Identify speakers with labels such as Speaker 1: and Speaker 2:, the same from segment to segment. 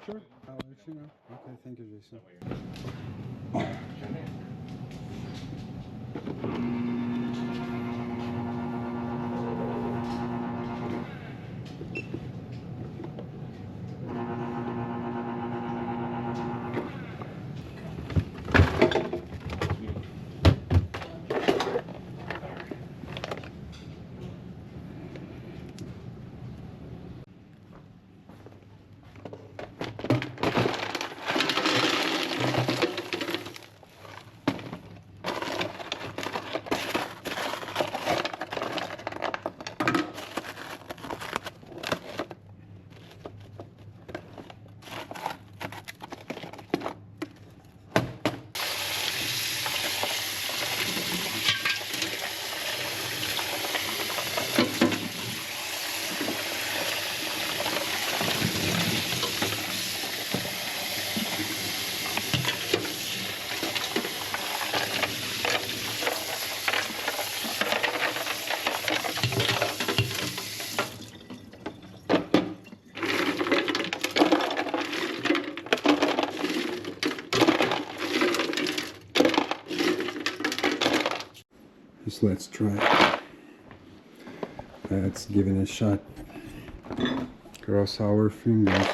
Speaker 1: Sure, I'll let you know. Okay, thank you, Jason. So let's try it. Let's give it a shot. Cross our fingers.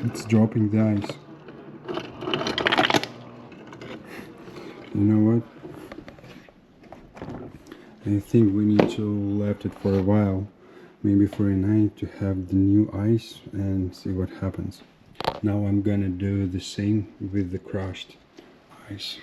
Speaker 1: It's dropping the ice. You know what? I think we need to left it for a while, maybe for a night, to have the new ice and see what happens. Now I'm gonna do the same with the crushed ice.